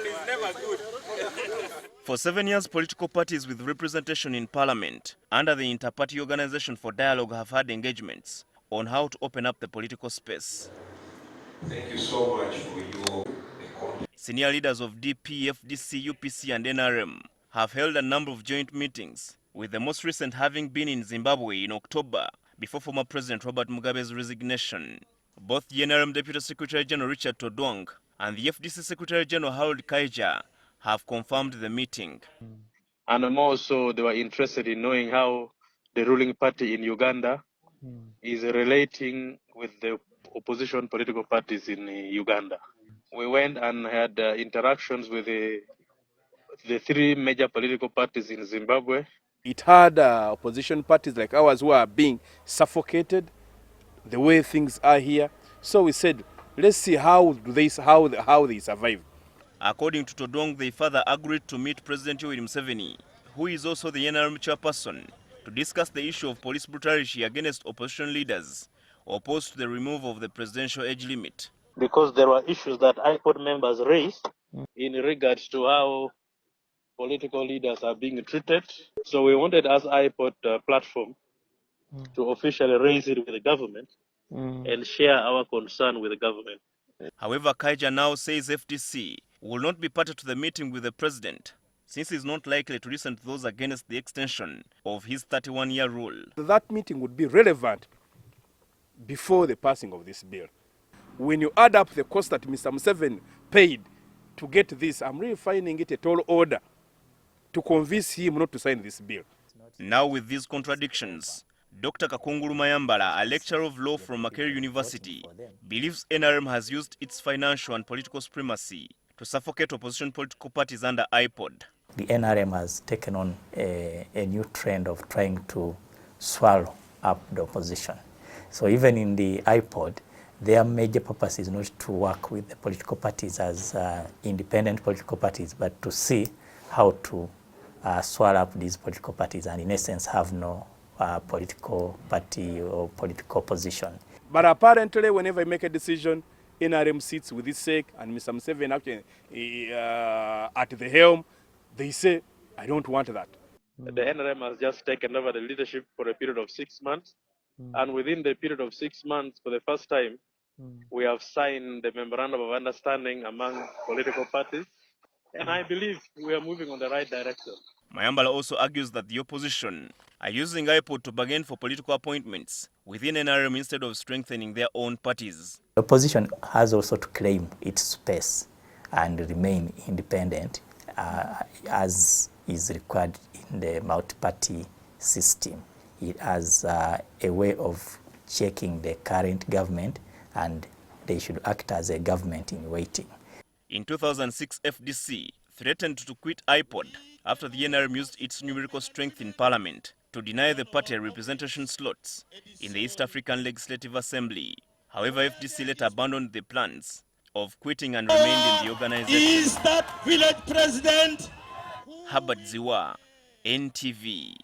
is never good. For 7 years, political parties with representation in parliament under the Inter-Party Organization for Dialogue have had engagements on how to open up the political space. Thank you so much for your... Senior leaders of DP, FDC, UPC and NRM have held a number of joint meetings, with the most recent having been in Zimbabwe in October before former President Robert Mugabe's resignation. Both the NRM Deputy Secretary General Richard Todwong and the FDC Secretary General Harold Kaija have confirmed the meeting. And more so, they were interested in knowing how the ruling party in Uganda is relating with the opposition political parties in Uganda. We went and had interactions with the three major political parties in Zimbabwe. It had opposition parties like ours who are being suffocated the way things are here. So we said, let's see how they survive. According to Todwong, they further agreed to meet President Yoweri Museveni, who is also the NRM chairperson, to discuss the issue of police brutality against opposition leaders opposed to the removal of the presidential age limit. Because there were issues that IPOD members raised in regards to how political leaders are being treated. So we wanted, as IPOD platform, to officially raise it with the government and share our concern with the government. However, Kaija now says FDC will not be party to the meeting with the president, since he is not likely to listen to those against the extension of his 31-year rule. That meeting would be relevant before the passing of this bill. When you add up the cost that Mr. Museveni paid to get this, I'm really finding it a tall order to convince him not to sign this bill. Now with these contradictions, Dr. Kakungulu Mayambala, a lecturer of law from Makerere University, believes NRM has used its financial and political supremacy to suffocate opposition political parties under IPOD. The NRM has taken on a new trend of trying to swallow up the opposition. So even in the IPOD, their major purpose is not to work with the political parties as independent political parties, but to see how to swallow up these political parties and in essence have no political party or political position. But apparently whenever I make a decision, NRM sits with its sake and Mr. Museveni actually at the helm, they say, I don't want that. The NRM has just taken over the leadership for a period of 6 months. And within the period of 6 months, for the first time, we have signed the memorandum of understanding among political parties. And I believe we are moving on the right direction. Mayambala also argues that the opposition are using IPOD to bargain for political appointments within NRM instead of strengthening their own parties. The opposition has also to claim its space and remain independent as is required in the multi-party system. It has a way of checking the current government, and they should act as a government in waiting. In 2006, FDC threatened to quit IPOD after the NRM used its numerical strength in parliament to deny the party representation slots in the East African Legislative Assembly. However, FDC later abandoned the plans of quitting and remained in the organization. Is that village president? Herbert Ziwa, NTV.